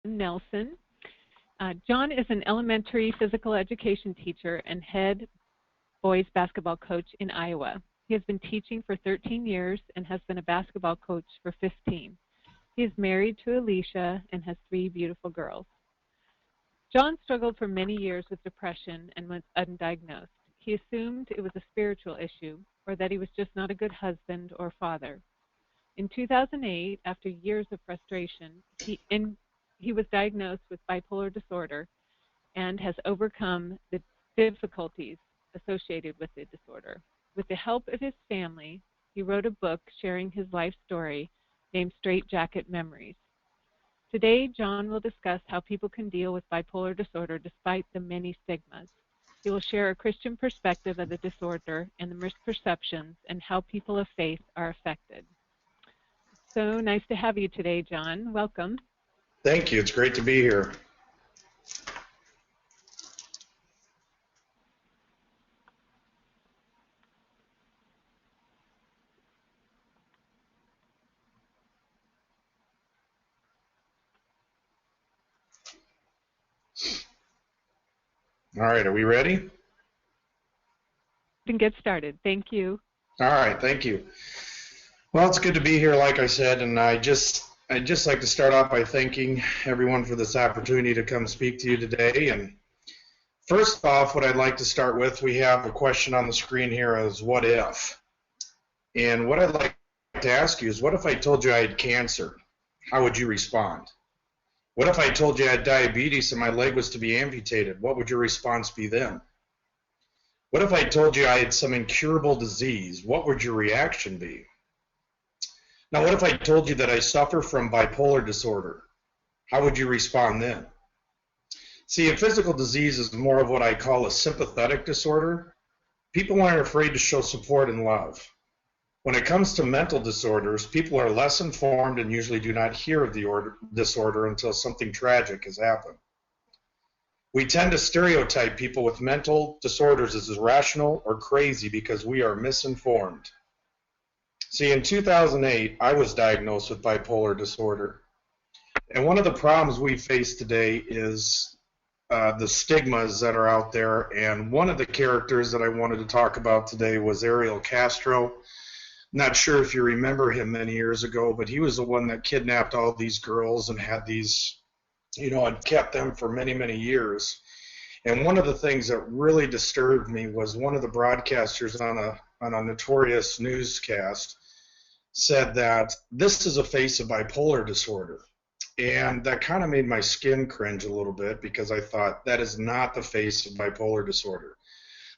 Nelson. John is an elementary physical education teacher and head boys basketball coach in Iowa. He has been teaching for 13 years and has been a basketball coach for 15. He is married to Alicia and has 3 beautiful girls. John struggled for many years with depression and was undiagnosed. He assumed it was a spiritual issue or that he was just not a good husband or father. In 2008, after years of frustration, he was diagnosed with bipolar disorder and has overcome the difficulties associated with the disorder. With the help of his family, he wrote a book sharing his life story named Straightjacket Memories. Today, John will discuss how people can deal with bipolar disorder despite the many stigmas. He will share a Christian perspective of the disorder and the misperceptions and how people of faith are affected. So nice to have you today, John. Welcome. Thank you. It's great to be here. All right, are we ready? We can get started. Thank you. All right, thank you. Well, it's good to be here, like I said, and I'd just like to start off by thanking everyone for this opportunity to come speak to you today. And first off, what I'd like to start with, we have a question on the screen here as what if? And what I'd like to ask you is, what if I told you I had cancer? How would you respond? What if I told you I had diabetes and my leg was to be amputated? What would your response be then? What if I told you I had some incurable disease? What would your reaction be? Now, what if I told you that I suffer from bipolar disorder? How would you respond then? See, a physical disease is more of what I call a sympathetic disorder. People aren't afraid to show support and love. When it comes to mental disorders, people are less informed and usually do not hear of the disorder until something tragic has happened. We tend to stereotype people with mental disorders as irrational or crazy because we are misinformed. See, in 2008, I was diagnosed with bipolar disorder. And one of the problems we face today is the stigmas that are out there. And one of the characters that I wanted to talk about today was Ariel Castro. Not sure if you remember him many years ago, but he was the one that kidnapped all these girls and had these, and kept them for many, many years. And one of the things that really disturbed me was one of the broadcasters on a notorious newscast said that this is a face of bipolar disorder. And that kind of made my skin cringe a little bit because I thought that is not the face of bipolar disorder.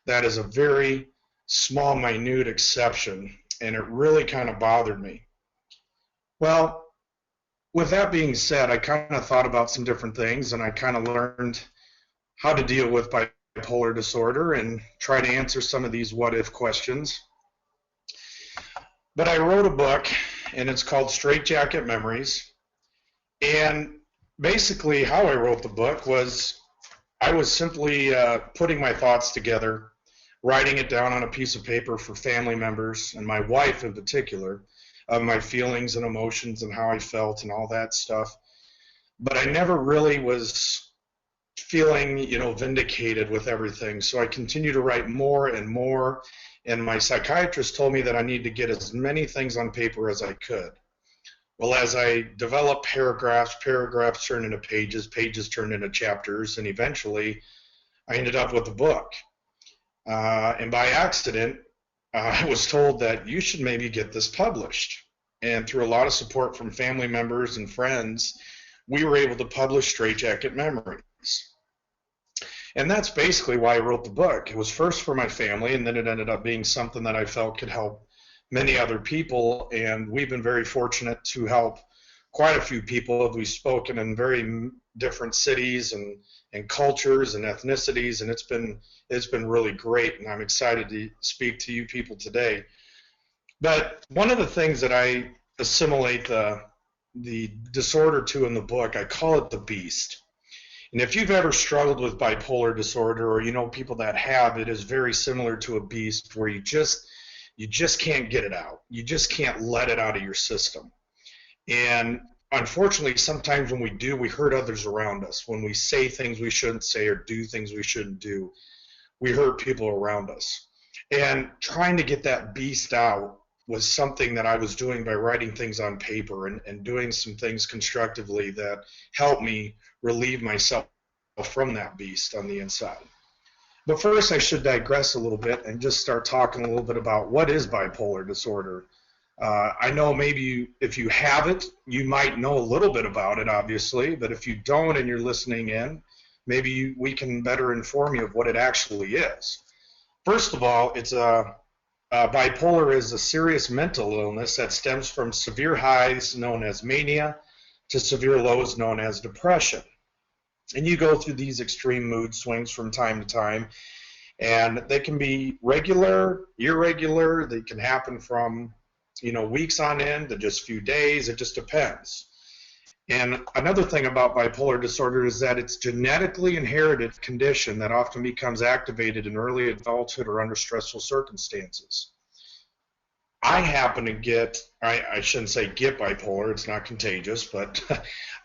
That is a very small, minute exception. And it really kind of bothered me. Well, with that being said, I kind of thought about some different things, and I kind of learned how to deal with bipolar disorder and try to answer some of these what-if questions. But I wrote a book, and it's called Straightjacket Memories. And basically how I wrote the book was I was simply putting my thoughts together, writing it down on a piece of paper for family members and my wife in particular, of my feelings and emotions and how I felt and all that stuff. But I never really was feeling, vindicated with everything. So I continued to write more and more. And my psychiatrist told me that I need to get as many things on paper as I could. Well, as I developed paragraphs turned into pages, pages turned into chapters, and eventually I ended up with a book. And by accident, I was told that you should maybe get this published. And through a lot of support from family members and friends, we were able to publish Straightjacket Memories. And that's basically why I wrote the book. It was first for my family, and then it ended up being something that I felt could help many other people. And we've been very fortunate to help quite a few people. We've spoken in very different cities and cultures and ethnicities, and it's been really great, and I'm excited to speak to you people today. But one of the things that I assimilate the disorder to in the book, I call it the beast. And if you've ever struggled with bipolar disorder, or people that have, it is very similar to a beast where you just can't get it out. You just can't let it out of your system. And unfortunately, sometimes when we do, we hurt others around us. When we say things we shouldn't say or do things we shouldn't do, we hurt people around us. And trying to get that beast out was something that I was doing by writing things on paper and doing some things constructively that helped me relieve myself from that beast on the inside. But first, I should digress a little bit and just start talking a little bit about what is bipolar disorder. I know maybe if you have it, you might know a little bit about it, obviously, but if you don't and you're listening in, maybe we can better inform you of what it actually is. First of all, bipolar is a serious mental illness that stems from severe highs known as mania to severe lows known as depression. And you go through these extreme mood swings from time to time, and they can be regular, irregular. They can happen from weeks on end to just a few days. It just depends. And another thing about bipolar disorder is that it's a genetically inherited condition that often becomes activated in early adulthood or under stressful circumstances. I happen to get, I shouldn't say get bipolar, it's not contagious, but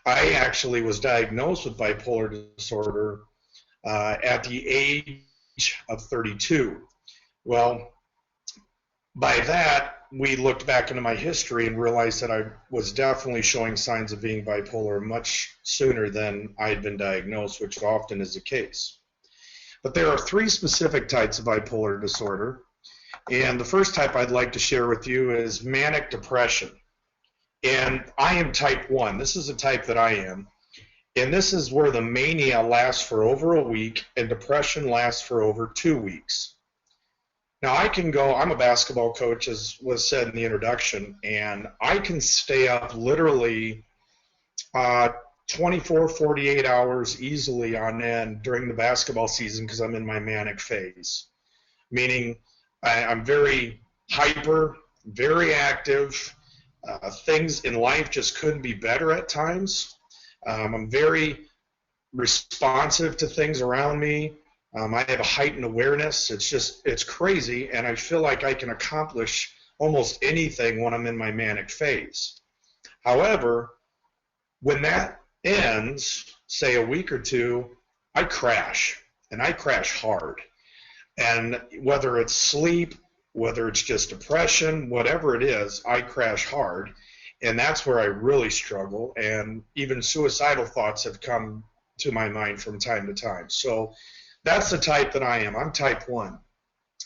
I actually was diagnosed with bipolar disorder at the age of 32. Well, by that, we looked back into my history and realized that I was definitely showing signs of being bipolar much sooner than I had been diagnosed, which often is the case. But there are three specific types of bipolar disorder, and the first type I'd like to share with you is manic depression. And I am type 1. This is the type that I am. And this is where the mania lasts for over a week and depression lasts for over 2 weeks. Now I can go, I'm a basketball coach, as was said in the introduction, and I can stay up literally 24, 48 hours easily on end during the basketball season because I'm in my manic phase. Meaning I'm very hyper, very active. Things in life just couldn't be better at times. I'm very responsive to things around me. I have a heightened awareness. It's crazy, and I feel like I can accomplish almost anything when I'm in my manic phase. However, when that ends, say a week or two, I crash, and I crash hard. And whether it's sleep, whether it's just depression, whatever it is, I crash hard, and that's where I really struggle, and even suicidal thoughts have come to my mind from time to time. So that's the type that I am. I'm type 1.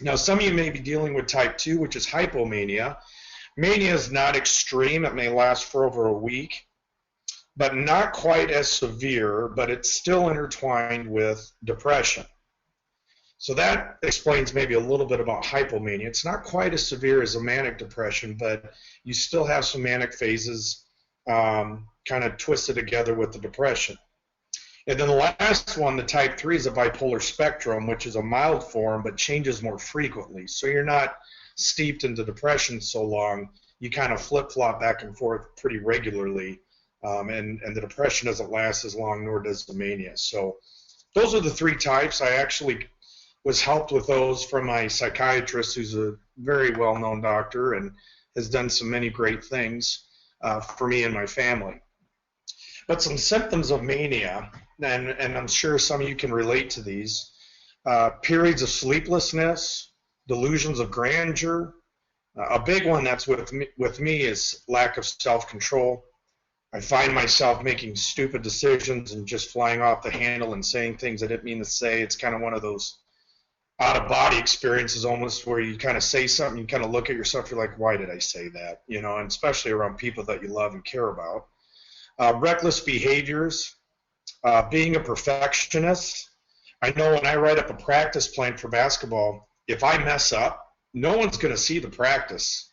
Now, some of you may be dealing with type 2, which is hypomania. Mania is not extreme. It may last for over a week, but not quite as severe, but it's still intertwined with depression. So that explains maybe a little bit about hypomania. It's not quite as severe as a manic depression, but you still have some manic phases kind of twisted together with the depression. And then the last one, the type 3, is a bipolar spectrum, which is a mild form but changes more frequently. So you're not steeped into depression so long. You kind of flip-flop back and forth pretty regularly, and the depression doesn't last as long, nor does the mania. So those are the three types. I actually was helped with those from my psychiatrist, who's a very well-known doctor and has done some many great things for me and my family. But some symptoms of mania, and I'm sure some of you can relate to these, periods of sleeplessness, delusions of grandeur. A big one that's with me is lack of self-control. I find myself making stupid decisions and just flying off the handle and saying things I didn't mean to say. It's kind of one of those out-of-body experiences almost where you kind of say something, you kind of look at yourself, you're like, why did I say that? And especially around people that you love and care about. Reckless behaviors, being a perfectionist. I know when I write up a practice plan for basketball, if I mess up, no one's going to see the practice.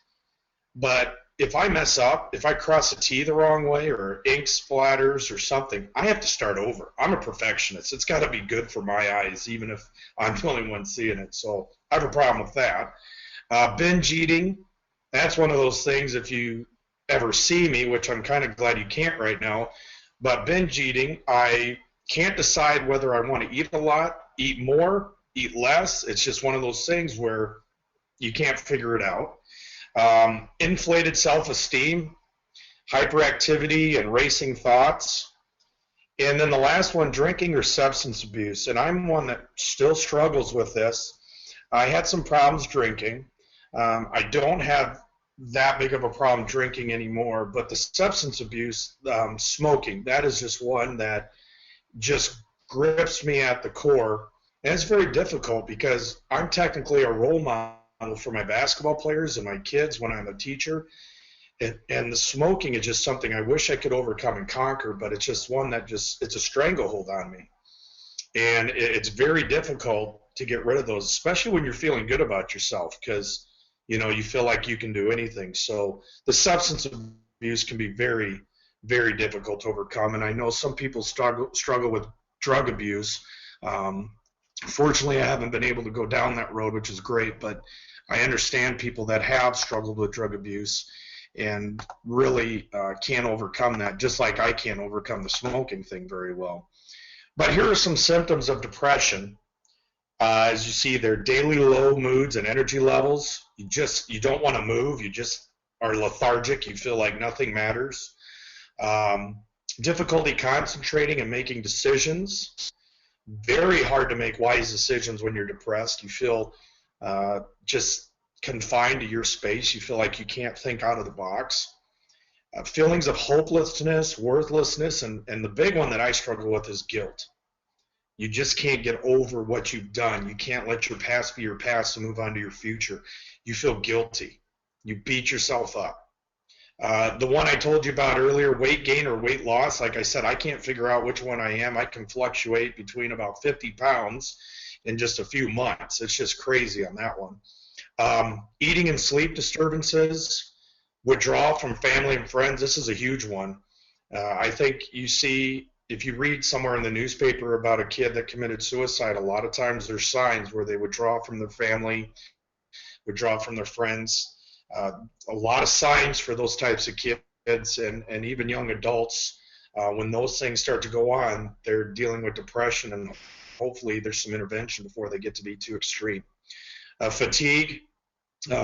But if I mess up, if I cross a T the wrong way or ink splatters or something, I have to start over. I'm a perfectionist. It's got to be good for my eyes, even if I'm the only one seeing it. So I have a problem with that. Binge eating, that's one of those things if you ever see me, which I'm kind of glad you can't right now, but binge eating, I can't decide whether I want to eat a lot, eat more, eat less. It's just one of those things where you can't figure it out. Inflated self-esteem. hyperactivity and racing thoughts. And then the last one, drinking or substance abuse. And I'm one that still struggles with this. I had some problems drinking. I don't have that big of a problem drinking anymore, but the substance abuse, smoking, that is just one that just grips me at the core. And it's very difficult because I'm technically a role model for my basketball players and my kids when I'm a teacher. And the smoking is just something I wish I could overcome and conquer, but it's just one that it's a stranglehold on me. And it's very difficult to get rid of those, especially when you're feeling good about yourself, because, you feel like you can do anything. So the substance abuse can be very, very difficult to overcome. And I know some people struggle with drug abuse. Fortunately, I haven't been able to go down that road, which is great, but I understand people that have struggled with drug abuse and really can't overcome that, just like I can't overcome the smoking thing very well. But here are some symptoms of depression. As you see, they're daily low moods and energy levels. You don't want to move. You just are lethargic. You feel like nothing matters. Difficulty concentrating and making decisions. Very hard to make wise decisions when you're depressed. You feel just confined to your space. You feel like you can't think out of the box. Feelings of hopelessness, worthlessness, and the big one that I struggle with is guilt. You just can't get over what you've done. You can't let your past be your past and move on to your future. You feel guilty. You beat yourself up. The one I told you about earlier, weight gain or weight loss, like I said, I can't figure out which one I am. I can fluctuate between about 50 pounds in just a few months. It's just crazy on that one. Eating and sleep disturbances, withdrawal from family and friends. This is a huge one. I think you see, if you read somewhere in the newspaper about a kid that committed suicide, a lot of times there's signs where they withdraw from their family, withdraw from their friends. A lot of signs for those types of kids and even young adults. When those things start to go on, they're dealing with depression, and hopefully there's some intervention before they get to be too extreme. Fatigue,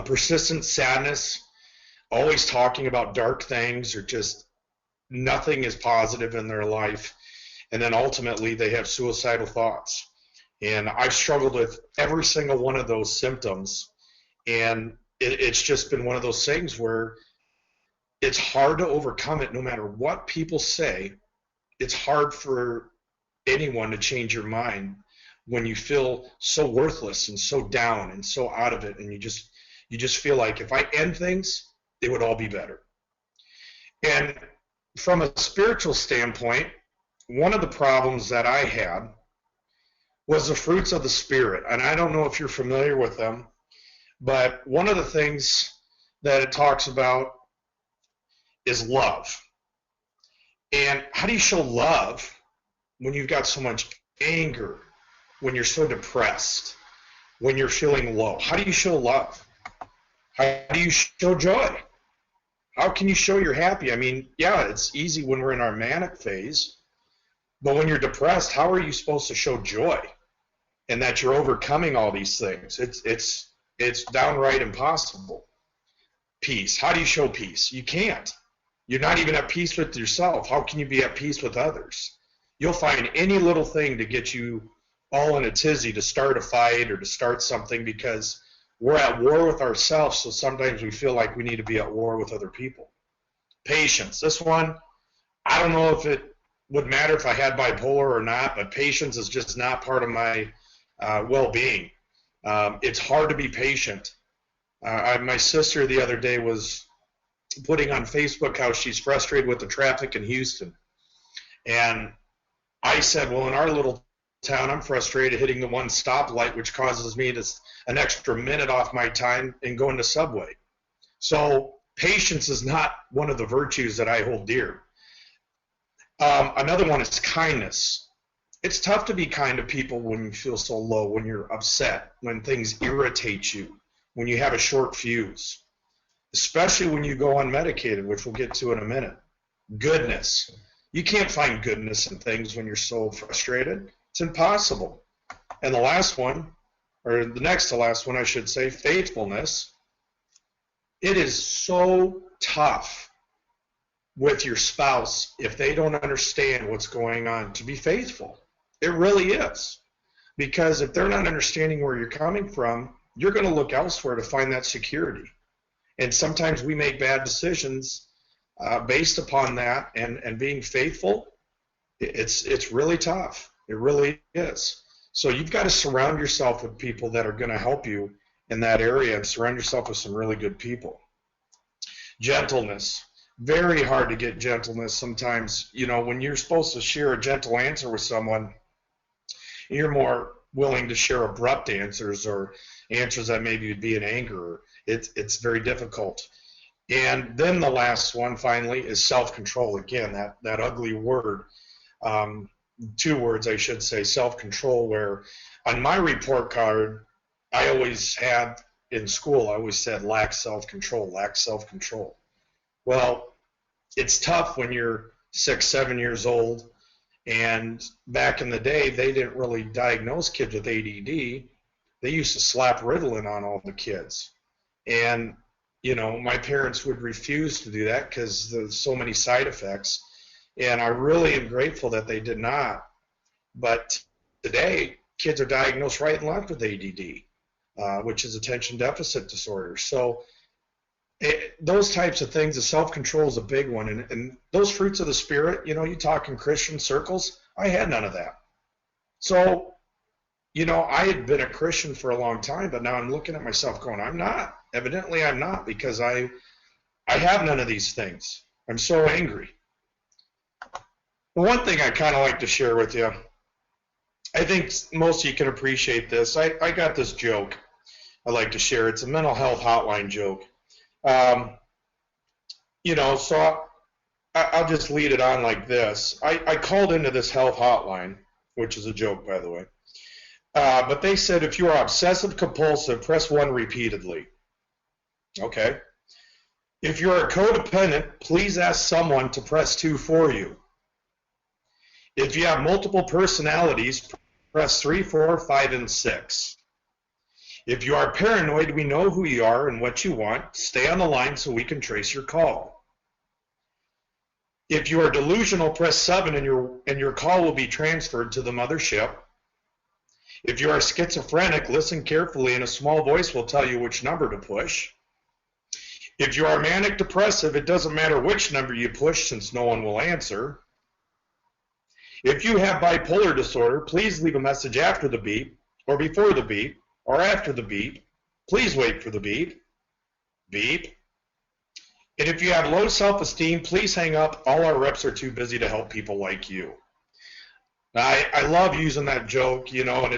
persistent sadness, always talking about dark things, or just nothing is positive in their life. And then ultimately they have suicidal thoughts. And I've struggled with every single one of those symptoms. And it's just been one of those things where it's hard to overcome it no matter what people say. It's hard for anyone to change your mind when you feel so worthless and so down and so out of it, and you just feel like if I end things, they would all be better. And from a spiritual standpoint, one of the problems that I had was the fruits of the Spirit. And I don't know if you're familiar with them, but one of the things that it talks about is love. And how do you show love when you've got so much anger, when you're so depressed, when you're feeling low? How do you show love? How do you show joy? How can you show you're happy? I mean, yeah, it's easy when we're in our manic phase, but when you're depressed, how are you supposed to show joy and that you're overcoming all these things? It's downright impossible. Peace. How do you show peace? You can't. You're not even at peace with yourself. How can you be at peace with others? You'll find any little thing to get you all in a tizzy to start a fight or to start something, because we're at war with ourselves, so sometimes we feel like we need to be at war with other people. Patience. This one, I don't know if it would matter if I had bipolar or not, but patience is just not part of my well-being. It's hard to be patient. My sister the other day was putting on Facebook how she's frustrated with the traffic in Houston. And I said, well, in our little town, I'm frustrated hitting the one stoplight, which causes me an extra minute off my time in going to Subway. So patience is not one of the virtues that I hold dear. Another one is kindness. It's tough to be kind to people when you feel so low, when you're upset, when things irritate you, when you have a short fuse, especially when you go unmedicated, which we'll get to in a minute. Goodness. You can't find goodness in things when you're so frustrated. It's impossible. And the last one, or the next to last one, I should say, faithfulness. It is so tough with your spouse if they don't understand what's going on, to be faithful. It really is. Because if they're not understanding where you're coming from, you're going to look elsewhere to find that security. And sometimes we make bad decisions based upon that, and being faithful, it's really tough. It really is. So you've got to surround yourself with people that are going to help you in that area, and surround yourself with some really good people. Gentleness. Very hard to get gentleness sometimes. You know, when you're supposed to share a gentle answer with someone, you're more willing to share abrupt answers, or answers that maybe would be in anger. It's very difficult. And then the last one, finally, is self-control. Again, that ugly word, 2 words I should say, self-control, where on my report card, I always had, in school, I always said lack self-control, lack self-control. Well, it's tough when you're 6, 7 years old. And back in the day, they didn't really diagnose kids with ADD. They used to slap Ritalin on all the kids. And, you know, my parents would refuse to do that because there's so many side effects. And I really am grateful that they did not. But today, kids are diagnosed right and left with ADD, which is attention deficit disorder. So those types of things, the self-control is a big one. And those fruits of the Spirit, you know, you talk in Christian circles, I had none of that. So, you know, I had been a Christian for a long time, but now I'm looking at myself going, I'm not. Evidently I'm not, because I have none of these things. I'm so angry. The one thing I kind of like to share with you, I think most of you can appreciate this. I got this joke I like to share. It's a mental health hotline joke. You know, so I'll just lead it on like this. I called into this health hotline, which is a joke, by the way. But they said, if you are obsessive compulsive, press 1 repeatedly. Okay. If you are a codependent, please ask someone to press 2 for you. If you have multiple personalities, press 3, 4, 5, and 6. If you are paranoid, we know who you are and what you want. Stay on the line so we can trace your call. If you are delusional, press 7 and your call will be transferred to the mothership. If you are schizophrenic, listen carefully and a small voice will tell you which number to push. If you are manic depressive, it doesn't matter which number you push since no one will answer. If you have bipolar disorder, please leave a message after the beep, or before the beep, or after the beep. Please wait for the beep. Beep. And if you have low self-esteem, please hang up. All our reps are too busy to help people like you. Now, I love using that joke, you know, and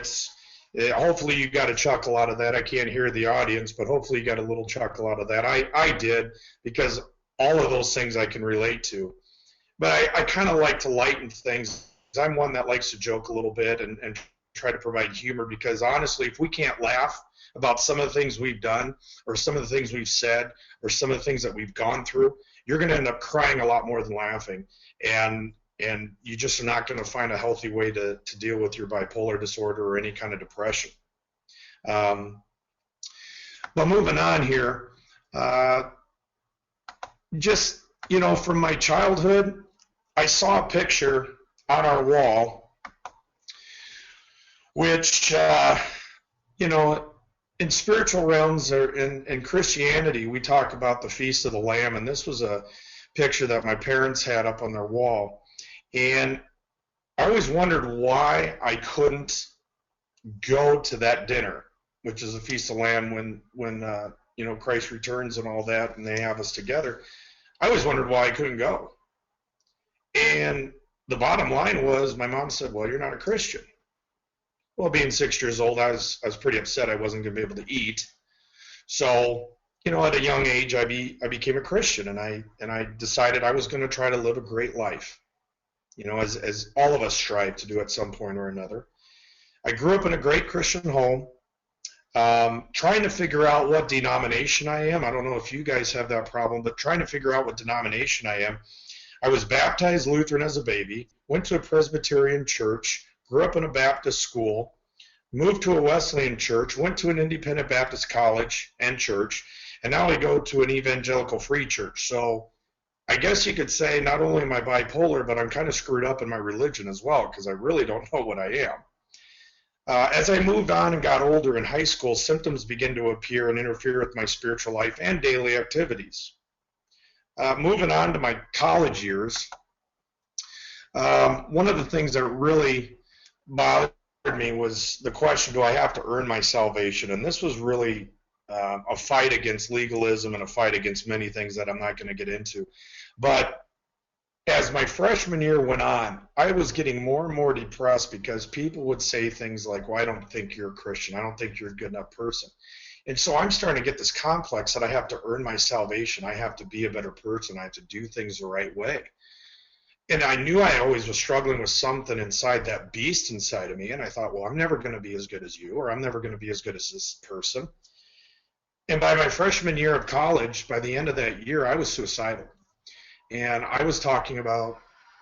hopefully you got a chuckle out of that. I can't hear the audience, but hopefully you got a little chuckle out of that. I did, because all of those things I can relate to. But I kind of like to lighten things. I'm one that likes to joke a little bit and try to provide humor, because honestly, if we can't laugh about some of the things we've done, or some of the things we've said, or some of the things that we've gone through, you're going to end up crying a lot more than laughing. And you just are not going to find a healthy way to deal with your bipolar disorder or any kind of depression. But moving on here, just, you know, from my childhood, I saw a picture on our wall, which, you know, in spiritual realms or in Christianity, we talk about the Feast of the Lamb, and this was a picture that my parents had up on their wall. And I always wondered why I couldn't go to that dinner, which is the Feast of the Lamb, when you know, Christ returns and all that, and they have us together. I always wondered why I couldn't go. And the bottom line was, my mom said, well, you're not a Christian. Well, being 6 years old, I was pretty upset I wasn't going to be able to eat. So, you know, at a young age, I became a Christian, and I decided I was going to try to live a great life, you know, as all of us strive to do at some point or another. I grew up in a great Christian home, trying to figure out what denomination I am. I don't know if you guys have that problem, but trying to figure out what denomination I am. I was baptized Lutheran as a baby, went to a Presbyterian church, grew up in a Baptist school, moved to a Wesleyan church, went to an independent Baptist college and church, and now I go to an evangelical free church. So I guess you could say not only am I bipolar, but I'm kind of screwed up in my religion as well, because I really don't know what I am. As I moved on and got older in high school, symptoms began to appear and interfere with my spiritual life and daily activities. Moving on to my college years, one of the things that really bothered me was the question, do I have to earn my salvation? And this was really a fight against legalism and a fight against many things that I'm not going to get into. But as my freshman year went on, I was getting more and more depressed because people would say things like, well, I don't think you're a Christian. I don't think you're a good enough person. And so I'm starting to get this complex that I have to earn my salvation. I have to be a better person. I have to do things the right way. And I knew I always was struggling with something inside, that beast inside of me. And I thought, well, I'm never going to be as good as you, or I'm never going to be as good as this person. And by my freshman year of college, by the end of that year, I was suicidal. And I was talking about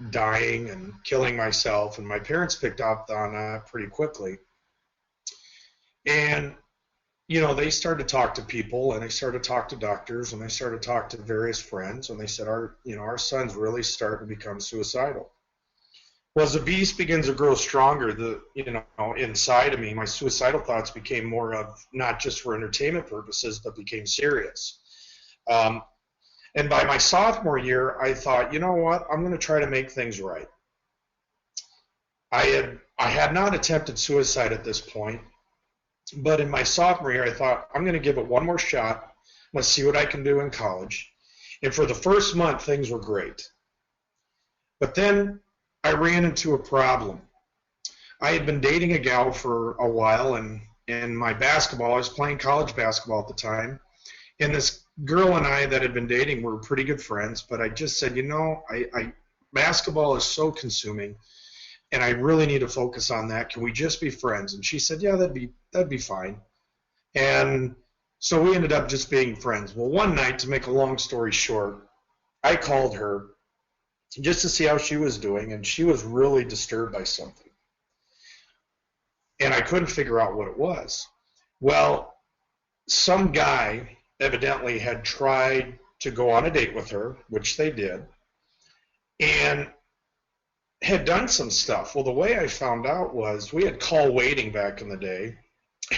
dying and killing myself, and my parents picked up on that pretty quickly. And, you know, they started to talk to people, and they started to talk to doctors, and they started to talk to various friends, and they said, our son's really starting to become suicidal. Well, as the beast begins to grow stronger, inside of me, my suicidal thoughts became more of not just for entertainment purposes, but became serious. And by my sophomore year, I thought, you know what, I'm going to try to make things right. I had not attempted suicide at this point, but in my sophomore year, I thought, I'm going to give it one more shot. Let's see what I can do in college. And for the first month, things were great. But then I ran into a problem. I had been dating a gal for a while, and in my basketball, I was playing college basketball at the time, and this girl and I that had been dating were pretty good friends, but I just said, basketball is so consuming, and I really need to focus on that. Can we just be friends? And she said, yeah, that'd be fine. And so we ended up just being friends. Well, one night, to make a long story short, I called her just to see how she was doing, and she was really disturbed by something. And I couldn't figure out what it was. Well, some guy evidently had tried to go on a date with her, which they did, and had done some stuff. Well, the way I found out was we had call waiting back in the day,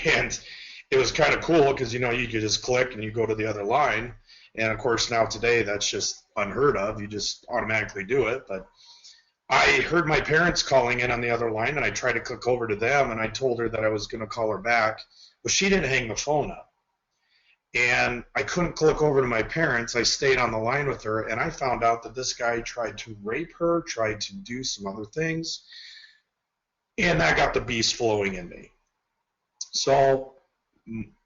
and it was kind of cool because, you could just click and you go to the other line. And, of course, now today that's just unheard of. You just automatically do it. But I heard my parents calling in on the other line, and I tried to click over to them, and I told her that I was going to call her back. But she didn't hang the phone up. And I couldn't click over to my parents. I stayed on the line with her, and I found out that this guy tried to rape her, tried to do some other things, and that got the beast flowing in me. So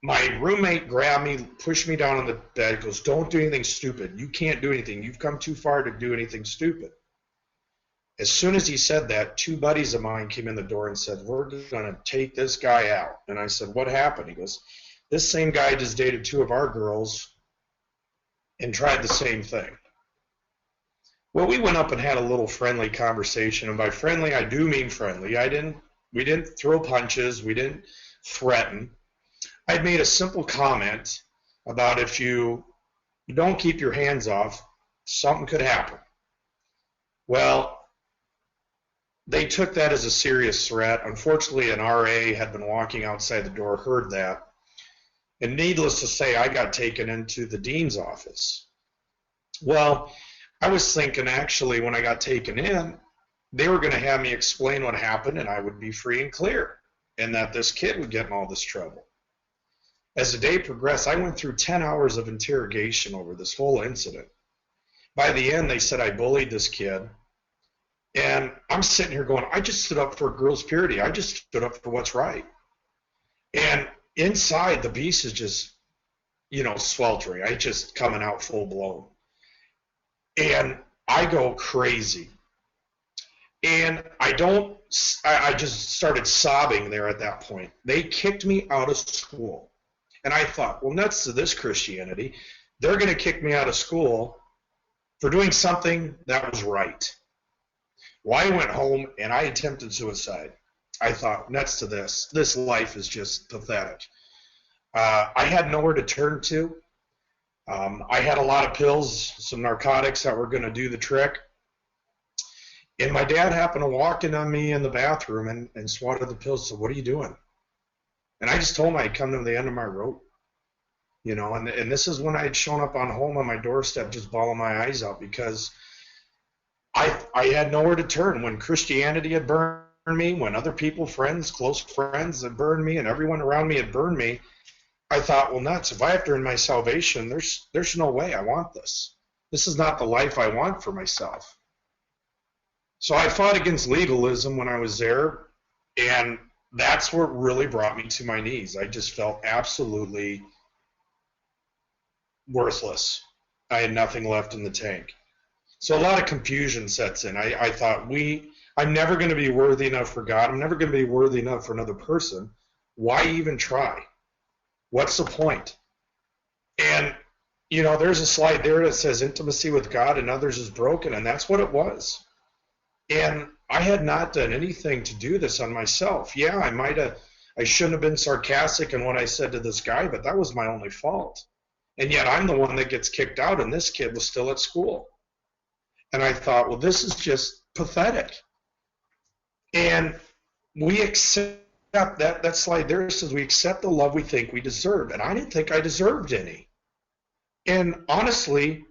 my roommate grabbed me, pushed me down on the bed, goes, don't do anything stupid. You can't do anything. You've come too far to do anything stupid. As soon as he said that, two buddies of mine came in the door and said, we're going to take this guy out. And I said, what happened? He goes, this same guy just dated two of our girls and tried the same thing. Well, we went up and had a little friendly conversation, and by friendly, I do mean friendly. We didn't throw punches. We didn't threaten. I'd made a simple comment about if you don't keep your hands off, something could happen. Well, they took that as a serious threat. Unfortunately, an RA had been walking outside the door, heard that. And needless to say, I got taken into the dean's office. Well, I was thinking actually when I got taken in, they were going to have me explain what happened and I would be free and clear, and that this kid would get in all this trouble. As the day progressed, I went through 10 hours of interrogation over this whole incident. By the end, they said I bullied this kid. And I'm sitting here going, I just stood up for girls' purity. I just stood up for what's right. And inside, the beast is just, sweltering. I just coming out full blown. And I go crazy. And I just started sobbing there at that point. They kicked me out of school. And I thought, well, nuts to this Christianity. They're going to kick me out of school for doing something that was right. Well, I went home and I attempted suicide. I thought, nuts to this. This life is just pathetic. I had nowhere to turn to. I had a lot of pills, some narcotics that were going to do the trick. And my dad happened to walk in on me in the bathroom and swatted the pills and said, "What are you doing?" And I just told him I'd come to the end of my rope. And this is when I had shown up home on my doorstep just bawling my eyes out because I had nowhere to turn. When Christianity had burned me, when other people, friends, close friends had burned me, and everyone around me had burned me, I thought, well, nuts, if I have to earn my salvation, there's no way I want this. This is not the life I want for myself. So I fought against legalism when I was there, and that's what really brought me to my knees. I just felt absolutely worthless. I had nothing left in the tank. So a lot of confusion sets in. I thought, I'm never going to be worthy enough for God. I'm never going to be worthy enough for another person. Why even try? What's the point? And, there's a slide there that says intimacy with God and others is broken, and that's what it was. And I had not done anything to do this on myself. Yeah, I shouldn't have been sarcastic in what I said to this guy, but that was my only fault. And yet I'm the one that gets kicked out, and this kid was still at school. And I thought, well, this is just pathetic. And we accept that slide there says we accept the love we think we deserve. And I didn't think I deserved any. And honestly,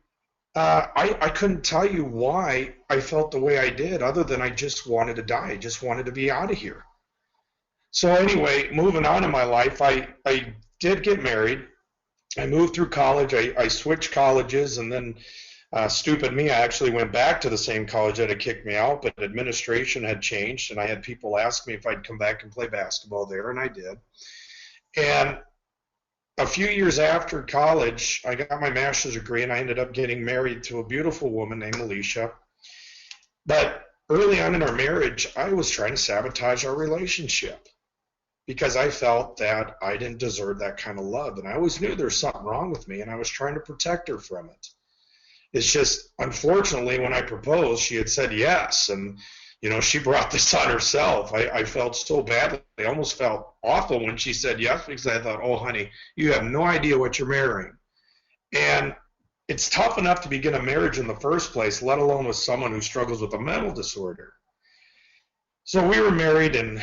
I couldn't tell you why I felt the way I did other than I just wanted to die. I just wanted to be out of here. So anyway, moving on in my life, I did get married. I moved through college. I switched colleges, and then stupid me, I actually went back to the same college that had kicked me out, but administration had changed, and I had people ask me if I'd come back and play basketball there, and I did. And a few years after college, I got my master's degree, and I ended up getting married to a beautiful woman named Alicia. But early on in our marriage, I was trying to sabotage our relationship because I felt that I didn't deserve that kind of love. And I always knew there was something wrong with me, and I was trying to protect her from it. It's just, unfortunately, when I proposed, she had said yes. And, she brought this on herself. I felt so badly. I almost felt awful when she said yes because I thought, oh, honey, you have no idea what you're marrying. And it's tough enough to begin a marriage in the first place, let alone with someone who struggles with a mental disorder. So we were married in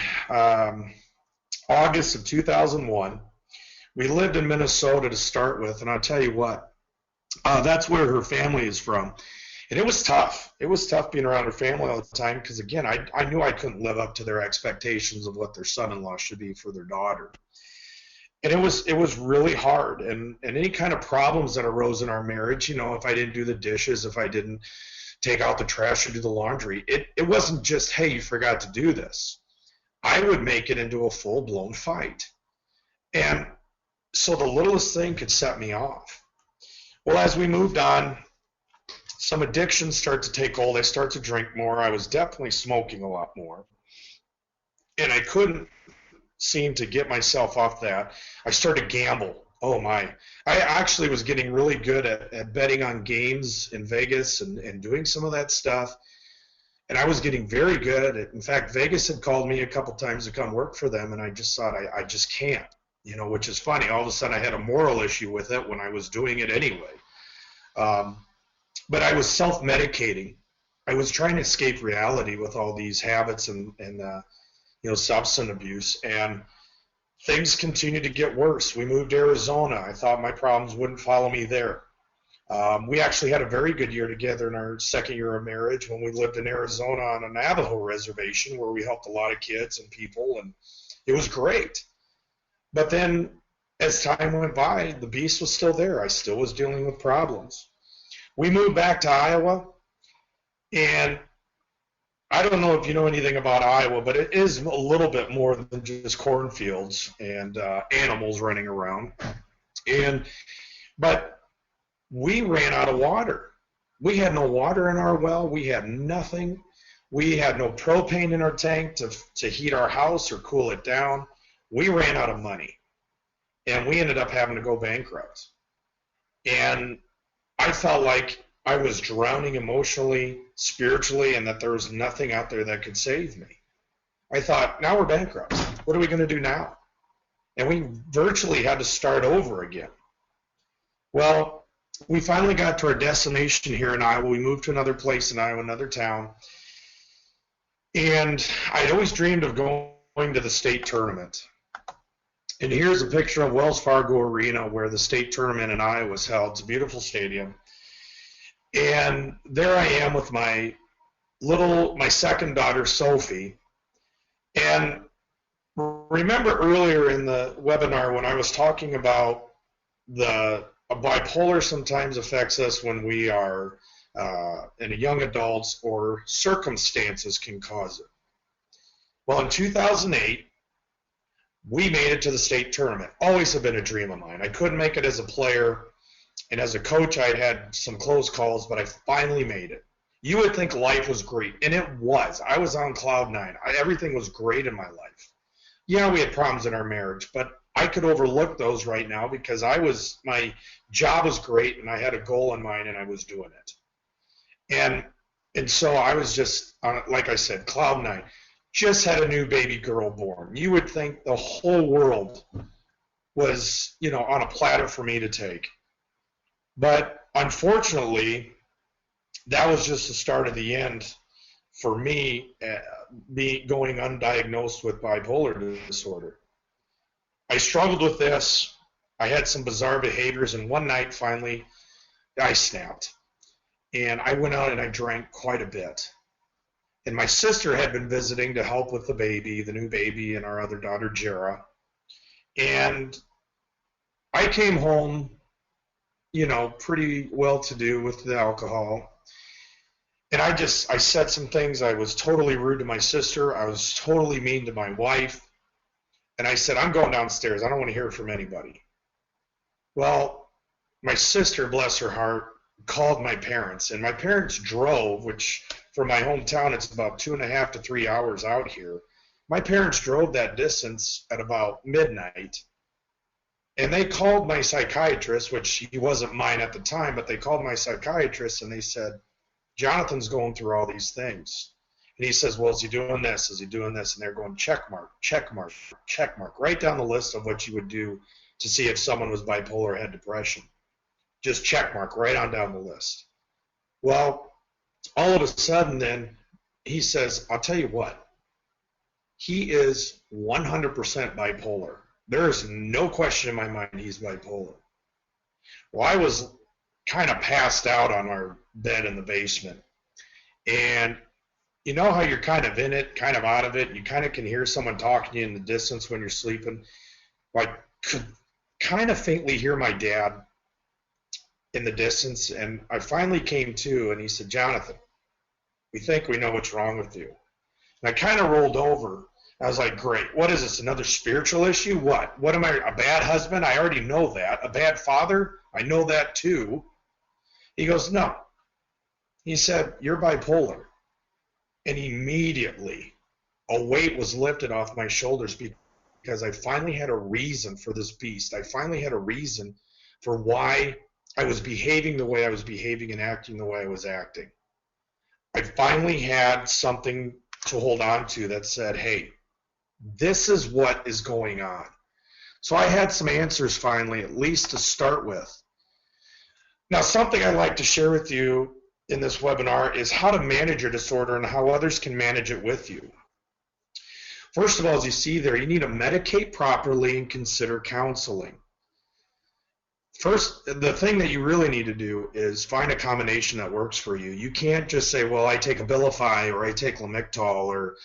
August of 2001. We lived in Minnesota to start with, and I'll tell you what, that's where her family is from. And it was tough. It was tough being around her family all the time because, again, I knew I couldn't live up to their expectations of what their son-in-law should be for their daughter. And it was really hard. And any kind of problems that arose in our marriage, if I didn't do the dishes, if I didn't take out the trash or do the laundry, it wasn't just, hey, you forgot to do this. I would make it into a full-blown fight. And so the littlest thing could set me off. Well, as we moved on, some addictions start to take hold. I start to drink more. I was definitely smoking a lot more. And I couldn't seem to get myself off that. I started to gamble. Oh, my. I actually was getting really good at betting on games in Vegas and doing some of that stuff. And I was getting very good at it. In fact, Vegas had called me a couple times to come work for them, and I just thought, I just can't, which is funny. All of a sudden, I had a moral issue with it when I was doing it anyway. But I was self-medicating. I was trying to escape reality with all these habits and substance abuse, and things continued to get worse. We moved to Arizona. I thought my problems wouldn't follow me there. We actually had a very good year together in our second year of marriage when we lived in Arizona on a Navajo reservation where we helped a lot of kids and people, and it was great. But then as time went by, the beast was still there. I still was dealing with problems. We moved back to Iowa, and I don't know if you know anything about Iowa, but it is a little bit more than just cornfields and animals running around. But we ran out of water. We had no water in our well. We had nothing. We had no propane in our tank to heat our house or cool it down. We ran out of money, and we ended up having to go bankrupt. And I felt like I was drowning emotionally, spiritually, and that there was nothing out there that could save me. I thought, now we're bankrupt. What are we going to do now? And we virtually had to start over again. Well, we finally got to our destination here in Iowa. We moved to another place in Iowa, another town. And I'd always dreamed of going to the state tournament. And here's a picture of Wells Fargo Arena where the state tournament in Iowa was held. It's a beautiful stadium. And there I am with my second daughter, Sophie. And remember earlier in the webinar when I was talking about bipolar sometimes affects us when we are in young adults, or circumstances can cause it. Well, in 2008, we made it to the state tournament. Always have been a dream of mine. I couldn't make it as a player, and as a coach, I had some close calls, but I finally made it. You would think life was great, and it was. I was on cloud nine. Everything was great in my life. Yeah, we had problems in our marriage, but I could overlook those right now because my job was great, and I had a goal in mind, and I was doing it. And so I was just, like I said, cloud nine. Just had a new baby girl born. You would think the whole world was, on a platter for me to take. But unfortunately, that was just the start of the end for me, going undiagnosed with bipolar disorder. I struggled with this. I had some bizarre behaviors, and one night, finally, I snapped. And I went out and I drank quite a bit. And my sister had been visiting to help with the new baby, and our other daughter, Jera. And I came home, pretty well-to-do with the alcohol. And I said some things. I was totally rude to my sister. I was totally mean to my wife. And I said, I'm going downstairs. I don't want to hear from anybody. Well, my sister, bless her heart, called my parents. And my parents drove, which from my hometown, it's about 2.5 to 3 hours out here. My parents drove that distance at about midnight. And they called my psychiatrist, which he wasn't mine at the time, but they called my psychiatrist and they said, Jonathan's going through all these things. And he says, well, is he doing this? Is he doing this? And they're going, check mark, check mark, check mark. Write down the list of what you would do to see if someone was bipolar or had depression. Just check mark, right on down the list. Well, all of a sudden then, he says, I'll tell you what, he is 100% bipolar. There is no question in my mind he's bipolar. Well, I was kind of passed out on our bed in the basement. And you know how you're kind of in it, kind of out of it, and you kind of can hear someone talking to you in the distance when you're sleeping? Well, I could kind of faintly hear my dad in the distance, and I finally came to, and he said, Jonathan, we think we know what's wrong with you. And I kind of rolled over. I was like, great, what is this, another spiritual issue? What am I, a bad husband? I already know that. A bad father? I know that too. He goes, no. He said, you're bipolar. And immediately a weight was lifted off my shoulders because I finally had a reason for this beast. I finally had a reason for why I was behaving the way I was behaving and acting the way I was acting. I finally had something to hold on to that said, hey, this is what is going on. So I had some answers finally, at least to start with. Now, something I'd like to share with you in this webinar is how to manage your disorder and how others can manage it with you. First of all, as you see there, you need to medicate properly and consider counseling. First, the thing that you really need to do is find a combination that works for you. You can't just say, well, I take Abilify or I take Lamictal or,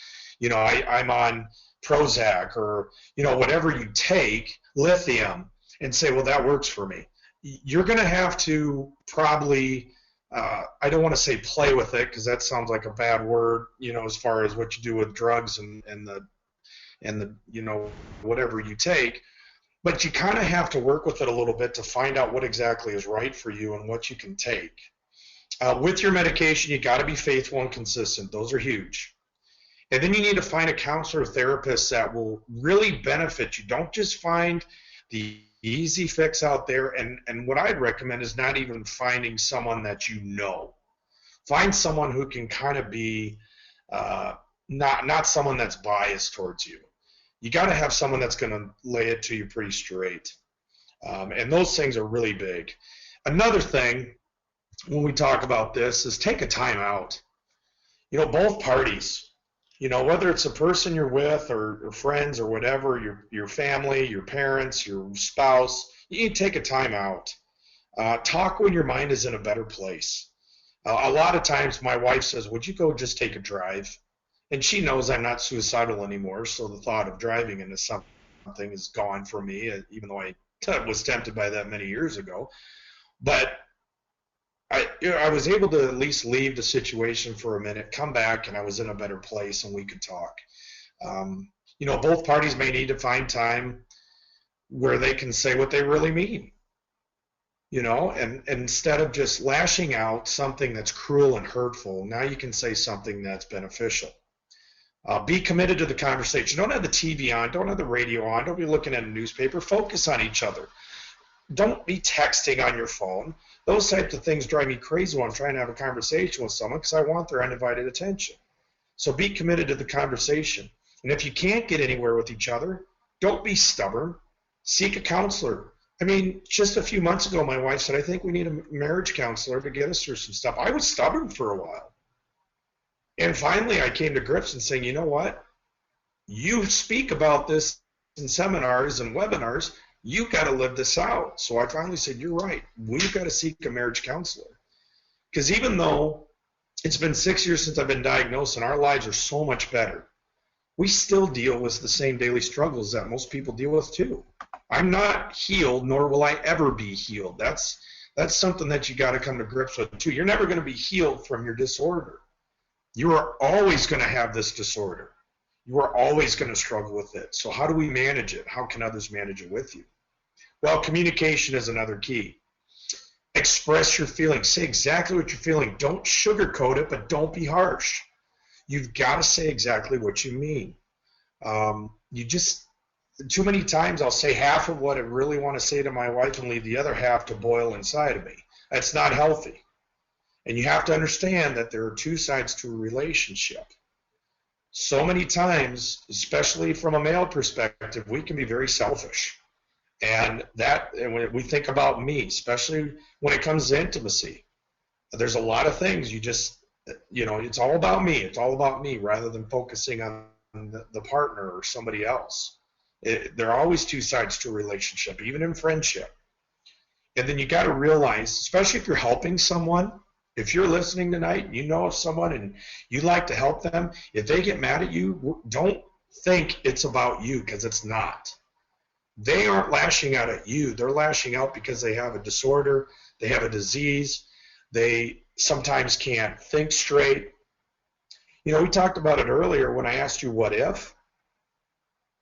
I'm on Prozac or, whatever you take, lithium, and say, well, that works for me. You're going to have to probably, I don't want to say play with it because that sounds like a bad word, as far as what you do with drugs and the whatever you take. But you kind of have to work with it a little bit to find out what exactly is right for you and what you can take. With your medication, you got to be faithful and consistent. Those are huge. And then you need to find a counselor or therapist that will really benefit you. Don't just find the easy fix out there. And what I'd recommend is not even finding someone that you know. Find someone who can kind of be not someone that's biased towards you. You got to have someone that's going to lay it to you pretty straight. And those things are really big. Another thing when we talk about this is take a time out. Both parties, whether it's a person you're with or friends or whatever, your family, your parents, your spouse, you need to take a time out. Talk when your mind is in a better place. A lot of times my wife says, would you go just take a drive? And she knows I'm not suicidal anymore, so the thought of driving into something is gone from me, even though I was tempted by that many years ago. But I was able to at least leave the situation for a minute, come back, and I was in a better place, and we could talk. Both parties may need to find time where they can say what they really mean. And instead of just lashing out something that's cruel and hurtful, now you can say something that's beneficial. Be committed to the conversation. Don't have the TV on. Don't have the radio on. Don't be looking at a newspaper. Focus on each other. Don't be texting on your phone. Those types of things drive me crazy when I'm trying to have a conversation with someone because I want their undivided attention. So be committed to the conversation. And if you can't get anywhere with each other, don't be stubborn. Seek a counselor. I mean, just a few months ago, my wife said, I think we need a marriage counselor to get us through some stuff. I was stubborn for a while. And finally, I came to grips and saying, you know what? You speak about this in seminars and webinars. You've got to live this out. So I finally said, you're right. We've got to seek a marriage counselor. Because even though it's been 6 years since I've been diagnosed and our lives are so much better, we still deal with the same daily struggles that most people deal with too. I'm not healed, nor will I ever be healed. That's something that you got to come to grips with too. You're never going to be healed from your disorder. You are always going to have this disorder. You are always going to struggle with it. So how do we manage it? How can others manage it with you? Well, communication is another key. Express your feelings. Say exactly what you're feeling. Don't sugarcoat it, but don't be harsh. You've got to say exactly what you mean. Too many times I'll say half of what I really want to say to my wife and leave the other half to boil inside of me. That's not healthy. And you have to understand that there are two sides to a relationship. So many times, especially from a male perspective, we can be very selfish. And when we think about me, especially when it comes to intimacy, there's a lot of things it's all about me. It's all about me rather than focusing on the partner or somebody else. There are always two sides to a relationship, even in friendship. And then you got to realize, especially if you're helping someone, if you're listening tonight and you know of someone and you'd like to help them, if they get mad at you, don't think it's about you, because it's not. They aren't lashing out at you. They're lashing out because they have a disorder, they have a disease, they sometimes can't think straight. We talked about it earlier when I asked you what if.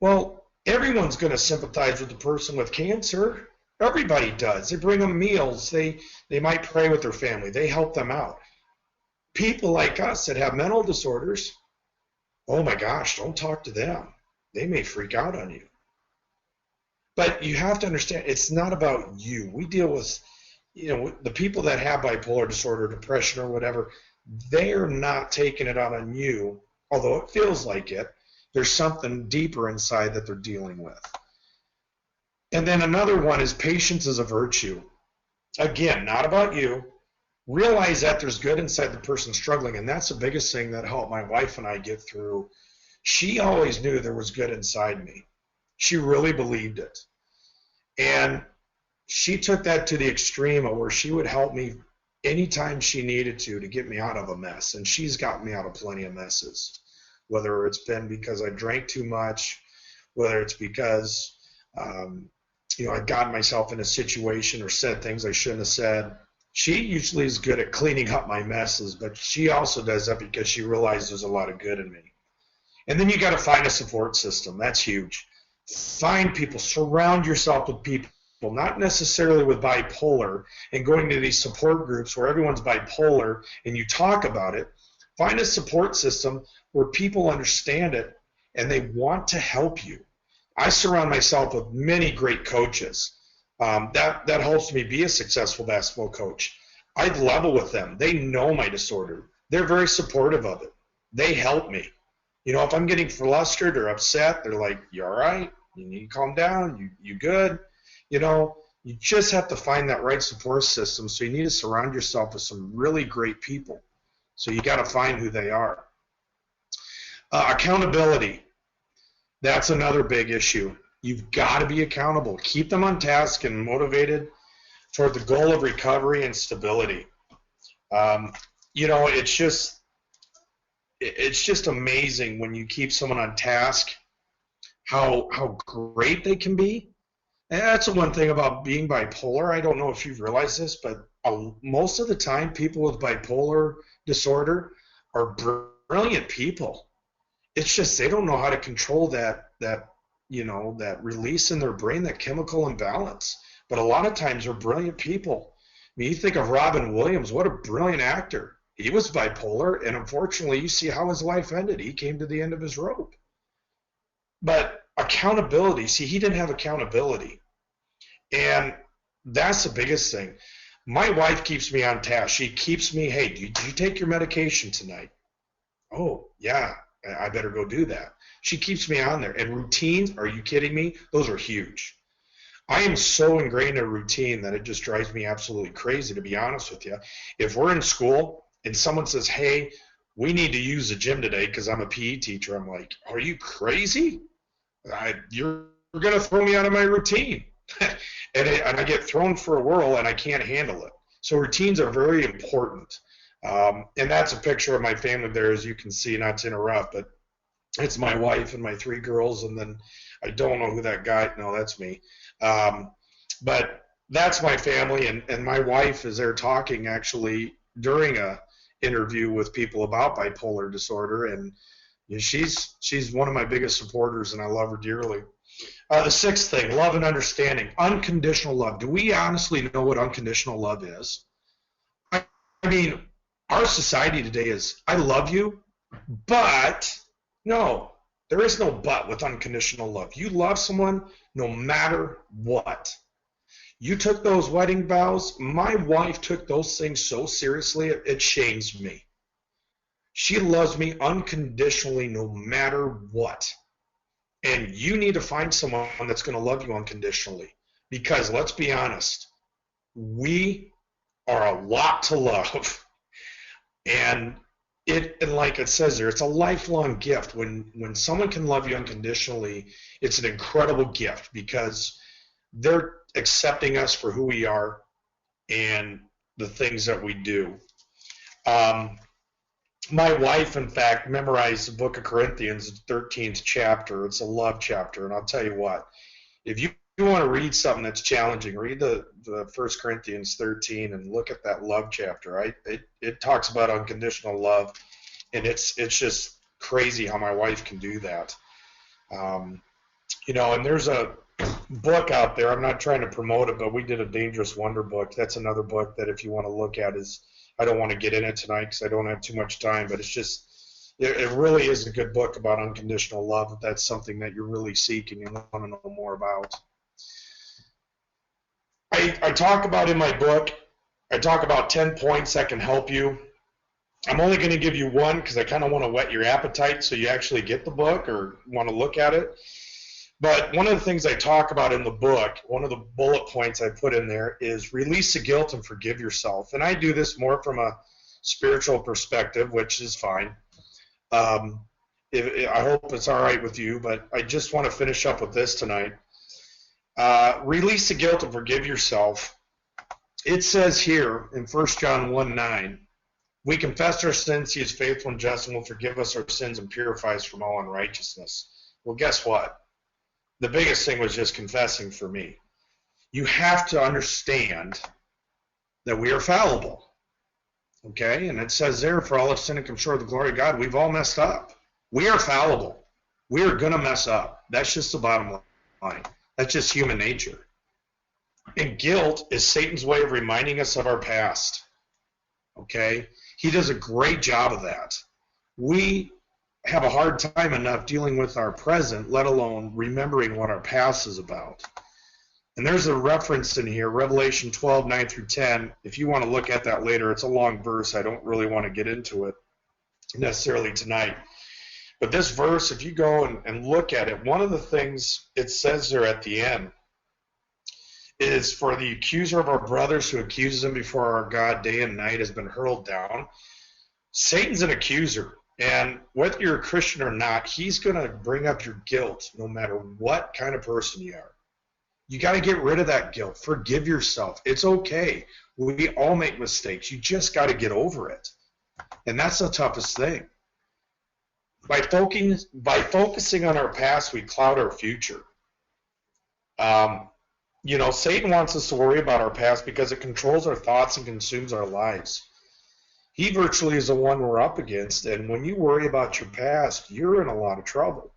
Well, everyone's going to sympathize with the person with cancer. Everybody does. They bring them meals. They might pray with their family. They help them out. People like us that have mental disorders, oh my gosh, don't talk to them. They may freak out on you. But you have to understand, it's not about you. We deal with, the people that have bipolar disorder, depression, or whatever, they're not taking it out on you, although it feels like it. There's something deeper inside that they're dealing with. And then another one is patience is a virtue. Again, not about you. Realize that there's good inside the person struggling, and that's the biggest thing that helped my wife and I get through. She always knew there was good inside me. She really believed it. And she took that to the extreme of where she would help me anytime she needed to get me out of a mess. And she's gotten me out of plenty of messes, whether it's been because I drank too much, whether it's because I've gotten myself in a situation or said things I shouldn't have said. She usually is good at cleaning up my messes, but she also does that because she realizes there's a lot of good in me. And then you got to find a support system. That's huge. Find people. Surround yourself with people, not necessarily with bipolar, and going to these support groups where everyone's bipolar and you talk about it. Find a support system where people understand it and they want to help you. I surround myself with many great coaches. That helps me be a successful basketball coach. I level with them. They know my disorder. They're very supportive of it. They help me. If I'm getting flustered or upset, they're like, you all right? You need to calm down. You good? You You just have to find that right support system. So you need to surround yourself with some really great people. So you got to find who they are. Accountability. That's another big issue. You've got to be accountable. Keep them on task and motivated toward the goal of recovery and stability. You know, it's just amazing when you keep someone on task how great they can be. And that's the one thing about being bipolar. I don't know if you've realized this, but most of the time people with bipolar disorder are brilliant people. It's just they don't know how to control that release in their brain, that chemical imbalance. But a lot of times they're brilliant people. I mean, you think of Robin Williams, what a brilliant actor. He was bipolar, and unfortunately, you see how his life ended. He came to the end of his rope. But accountability, see, he didn't have accountability. And that's the biggest thing. My wife keeps me on task. She keeps me, hey, did you take your medication tonight? Oh, yeah, I better go do that. She keeps me on there. And routines, are you kidding me? Those are huge. I am so ingrained in a routine that it just drives me absolutely crazy, to be honest with you. If we're in school and someone says, hey, we need to use the gym today because I'm a PE teacher, I'm like, are you crazy? You're going to throw me out of my routine. and I get thrown for a whirl and I can't handle it. So routines are very important. And that's a picture of my family there, as you can see, not to interrupt, but it's my wife and my 3 girls, and then I don't know who that guy, no, that's me. But that's my family, and my wife is there talking actually during a interview with people about bipolar disorder, and she's one of my biggest supporters, and I love her dearly. The 6th thing, love and understanding. Unconditional love. Do we honestly know what unconditional love is? I mean, our society today is, I love you, but no, there is no but with unconditional love. You love someone no matter what. You took those wedding vows. My wife took those things so seriously, it shames me. She loves me unconditionally no matter what. And you need to find someone that's going to love you unconditionally. Because let's be honest, we are a lot to love. And like it says there, it's a lifelong gift. When someone can love you unconditionally, it's an incredible gift because they're accepting us for who we are and the things that we do. My wife, in fact, memorized the book of Corinthians, the 13th chapter. It's a love chapter, and I'll tell you what, if you want to read something that's challenging, read the 1 Corinthians 13 and look at that love chapter. It talks about unconditional love, and it's just crazy how my wife can do that. And there's a book out there. I'm not trying to promote it, but we did a Dangerous Wonder book. That's another book that if you want to look at is, I don't want to get in it tonight because I don't have too much time, but it's just, it really is a good book about unconditional love if that's something that you're really seeking and want to know more about. I talk about in my book, I talk about 10 points that can help you. I'm only going to give you one because I kind of want to whet your appetite so you actually get the book or want to look at it. But one of the things I talk about in the book, one of the bullet points I put in there is release the guilt and forgive yourself. And I do this more from a spiritual perspective, which is fine. I hope it's all right with you, but I just want to finish up with this tonight. Release the guilt and forgive yourself. It says here in 1 John 1:9, we confess our sins, he is faithful and just and will forgive us our sins and purify us from all unrighteousness. Well, guess what? The biggest thing was just confessing for me. You have to understand that we are fallible. Okay? And it says there, for all have sinned and come short of the glory of God, we've all messed up. We are fallible. We are going to mess up. That's just the bottom line. That's just human nature. And guilt is Satan's way of reminding us of our past. Okay? He does a great job of that. We have a hard time enough dealing with our present, let alone remembering what our past is about. And there's a reference in here, Revelation 12:9 through 10. If you want to look at that later, it's a long verse. I don't really want to get into it necessarily tonight. But this verse, if you go and look at it, one of the things it says there at the end, is for the accuser of our brothers who accuses them before our God day and night has been hurled down. Satan's an accuser, and whether you're a Christian or not, he's going to bring up your guilt no matter what kind of person you are. You got to get rid of that guilt. Forgive yourself. It's okay. We all make mistakes. You just got to get over it. And that's the toughest thing. By focusing on our past, we cloud our future. Satan wants us to worry about our past because it controls our thoughts and consumes our lives. He virtually is the one we're up against, and when you worry about your past, you're in a lot of trouble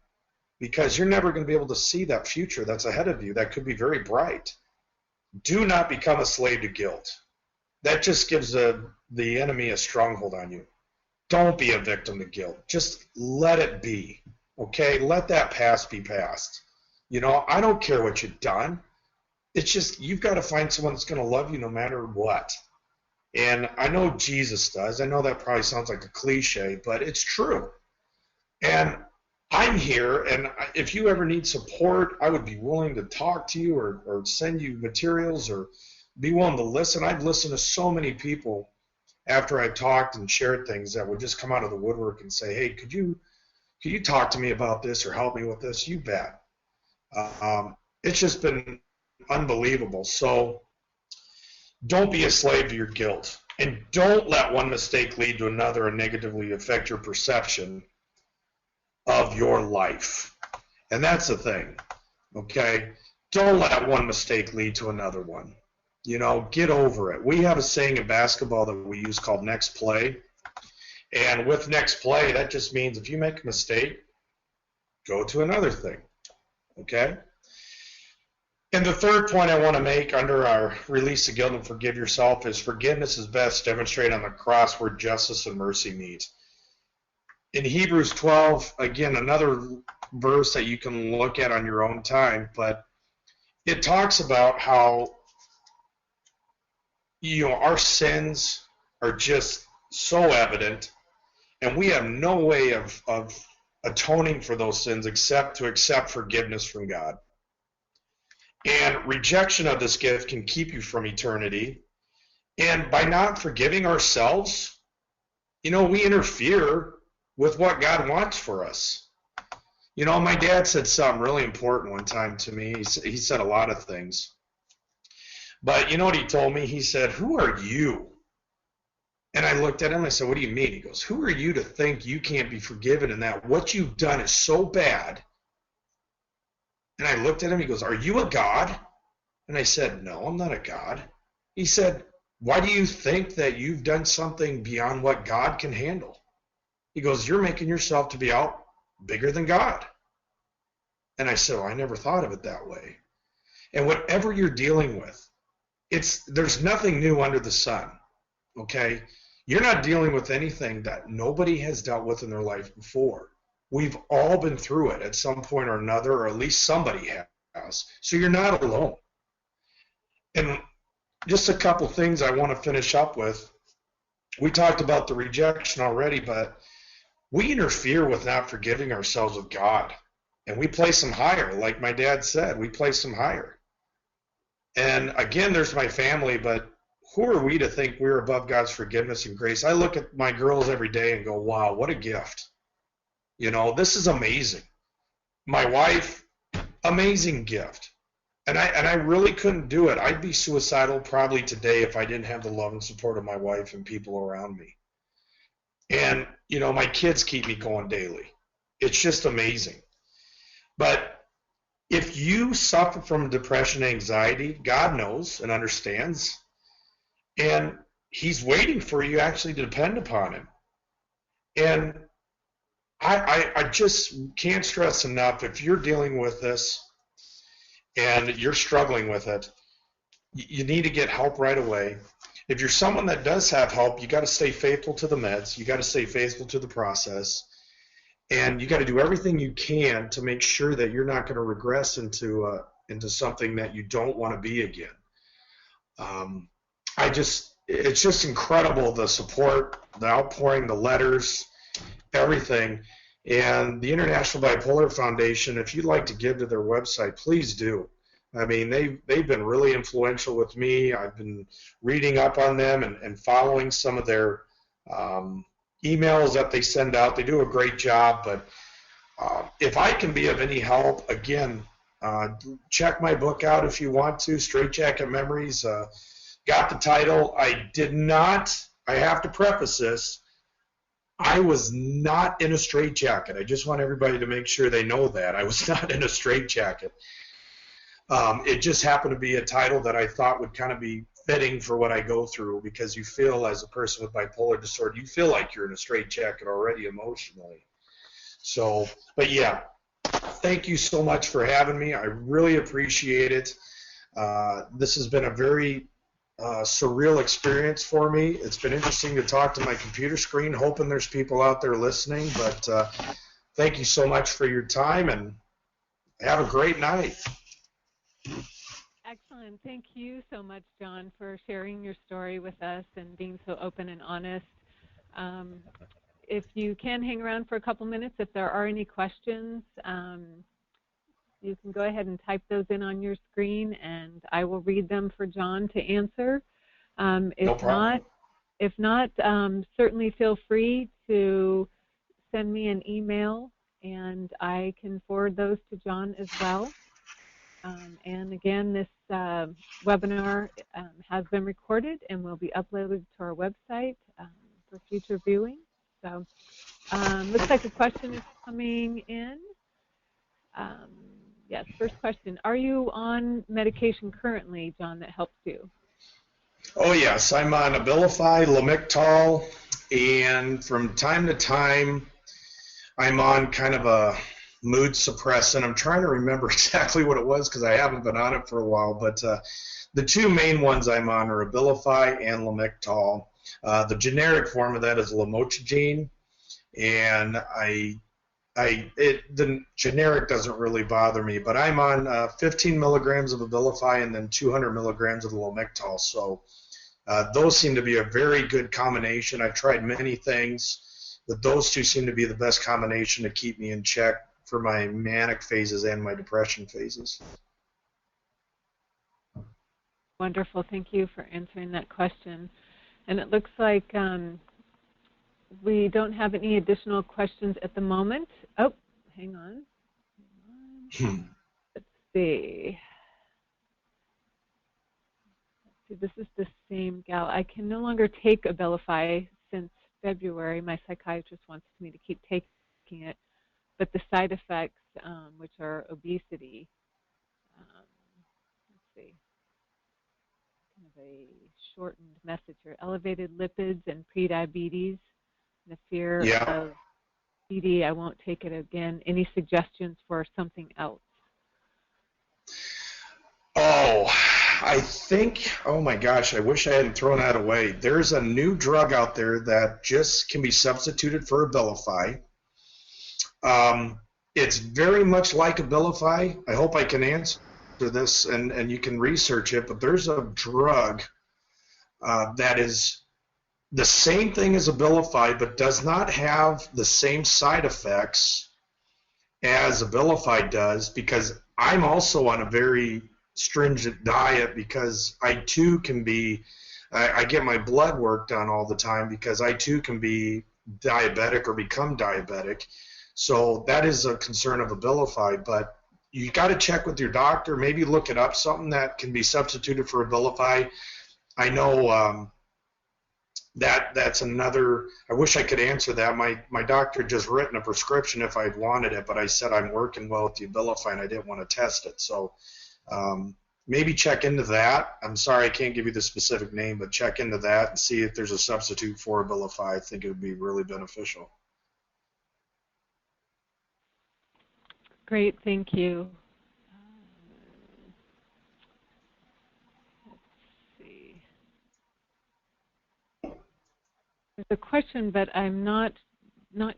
because you're never going to be able to see that future that's ahead of you that could be very bright. Do not become a slave to guilt. That just gives the enemy a stronghold on you. Don't be a victim to guilt. Just let it be, okay? Let that past be past. I don't care what you've done. It's just you've got to find someone that's going to love you no matter what. And I know Jesus does. I know that probably sounds like a cliche, but it's true. And I'm here, and if you ever need support, I would be willing to talk to you or send you materials or be willing to listen. I've listened to so many people after I talked and shared things that would just come out of the woodwork and say, hey, could you talk to me about this or help me with this? You bet. It's just been unbelievable. So don't be a slave to your guilt, and don't let one mistake lead to another and negatively affect your perception of your life. And that's the thing, okay? Don't let one mistake lead to another one. Get over it. We have a saying in basketball that we use called next play. And with next play, that just means if you make a mistake, go to another thing, okay? And the third point I want to make under our release of guilt and forgive yourself is forgiveness is best demonstrated on the cross where justice and mercy meet. In Hebrews 12, again, another verse that you can look at on your own time, but it talks about how our sins are just so evident, and we have no way of atoning for those sins except to accept forgiveness from God. And rejection of this gift can keep you from eternity. And by not forgiving ourselves, we interfere with what God wants for us. My dad said something really important one time to me. He said a lot of things. But you know what he told me? He said, who are you? And I looked at him and I said, what do you mean? He goes, who are you to think you can't be forgiven and that what you've done is so bad? And I looked at him, he goes, are you a God? And I said, no, I'm not a God. He said, why do you think that you've done something beyond what God can handle? He goes, you're making yourself to be out bigger than God. And I said, well, I never thought of it that way. And whatever you're dealing with, there's nothing new under the sun, okay? You're not dealing with anything that nobody has dealt with in their life before. We've all been through it at some point or another, or at least somebody has. So you're not alone. And just a couple things I want to finish up with. We talked about the rejection already, but we interfere with not forgiving ourselves with God. And we place him higher. Like my dad said, we place him higher. And again, there's my family, but who are we to think we're above God's forgiveness and grace? I look at my girls every day and go, wow, what a gift. This is amazing. My wife, amazing gift. And I really couldn't do it. I'd be suicidal probably today if I didn't have the love and support of my wife and people around me. And, my kids keep me going daily. It's just amazing. But if you suffer from depression, anxiety, God knows and understands. And he's waiting for you actually to depend upon him. And I just can't stress enough, if you're dealing with this and you're struggling with it, you need to get help right away. If you're someone that does have help, you got to stay faithful to the meds. You got to stay faithful to the process. And you got to do everything you can to make sure that you're not going to regress into something that you don't want to be again. It's just incredible, the support, the outpouring, the letters, everything. And the International Bipolar Foundation, if you'd like to give to their website, please do. I mean, they've been really influential with me. I've been reading up on them and following some of their emails that they send out. They do a great job, but if I can be of any help, again, check my book out if you want to, Straightjacket Memories. Got the title. I did not, I have to preface this, I was not in a straitjacket. I just want everybody to make sure they know that. I was not in a straitjacket. It just happened to be a title that I thought would kind of be fitting for what I go through, because you feel, as a person with bipolar disorder, you feel like you're in a straitjacket already emotionally. So, but yeah, thank you so much for having me. I really appreciate it. This has been a very surreal experience for me. It's been interesting to talk to my computer screen, hoping there's people out there listening, but thank you so much for your time, and have a great night. Excellent. Thank you so much, John, for sharing your story with us and being so open and honest. If you can hang around for a couple minutes, if there are any questions, you can go ahead and type those in on your screen, and I will read them for John to answer. No problem. If not, certainly feel free to send me an email, and I can forward those to John as well. And again, this webinar has been recorded and will be uploaded to our website for future viewing. So looks like a question is coming in. Yes, first question. Are you on medication currently, John, that helps you? Oh yes, I'm on Abilify, Lamictal, and from time to time I'm on kind of a mood suppressant. I'm trying to remember exactly what it was because I haven't been on it for a while, but the two main ones I'm on are Abilify and Lamictal. The generic form of that is lamotrigine, and the generic doesn't really bother me, but I'm on 15 milligrams of Abilify and then 200 milligrams of the Lamictal. So those seem to be a very good combination. I've tried many things, but those two seem to be the best combination to keep me in check for my manic phases and my depression phases. Wonderful. Thank you for answering that question. And it looks like we don't have any additional questions at the moment. Oh, hang on. Let's see. This is the same gal. I can no longer take Abilify since February. My psychiatrist wants me to keep taking it, but the side effects, which are obesity, let's see, kind of a shortened message here, elevated lipids and prediabetes, the fear of PD, I won't take it again. Any suggestions for something else? Oh, I think, oh my gosh, I wish I hadn't thrown that away. There's a new drug out there that just can be substituted for Abilify. It's very much like Abilify. I hope I can answer this, and you can research it, but there's a drug that is the same thing as Abilify, but does not have the same side effects as Abilify does, because I'm also on a very stringent diet, because I too can be, I get my blood work done all the time because I too can be diabetic or become diabetic. So that is a concern of Abilify, but you got to check with your doctor, maybe look it up, something that can be substituted for Abilify. I know that's another, I wish I could answer that. My doctor just written a prescription if I'd wanted it, but I said I'm working well with the Abilify and I didn't want to test it. So maybe check into that. I'm sorry I can't give you the specific name, but check into that and see if there's a substitute for Abilify. I think it would be really beneficial. Great, thank you. Let's see. There's a question, but I'm not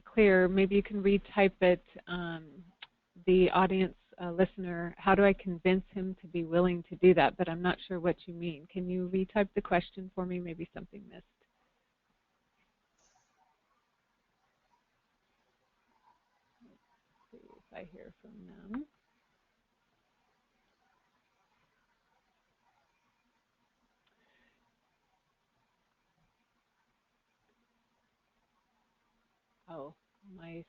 clear. Maybe you can retype it. The audience listener, how do I convince him to be willing to do that? But I'm not sure what you mean. Can you retype the question for me? Maybe something missed. Let's see if I hear from them. oh, my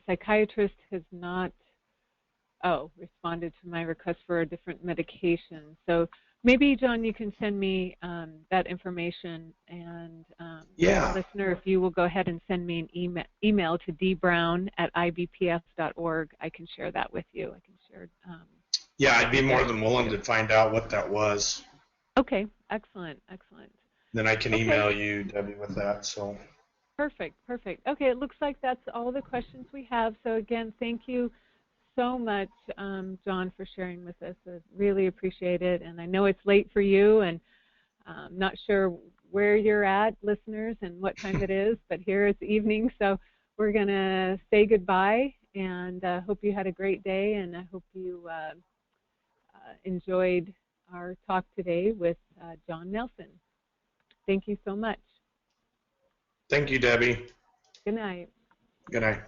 psychiatrist has not, responded to my request for a different medication. So maybe, John, you can send me that information, and Yeah. listener, if you will go ahead and send me an email to dbrown@ibpf.org, I can share that with you. I can share. Yeah, I'd be more than willing to find out what that was. Okay, excellent, excellent. Then I can email you, Debbie, with that. So. Perfect, perfect. Okay, it looks like that's all the questions we have. So again, thank you so much, John, for sharing with us. I really appreciate it. And I know it's late for you, and I'm not sure where you're at, listeners, and what time it is, but here it's evening. So we're going to say goodbye, and hope you had a great day, and I hope you enjoyed our talk today with John Nelson. Thank you so much. Thank you, Debbie. Good night. Good night.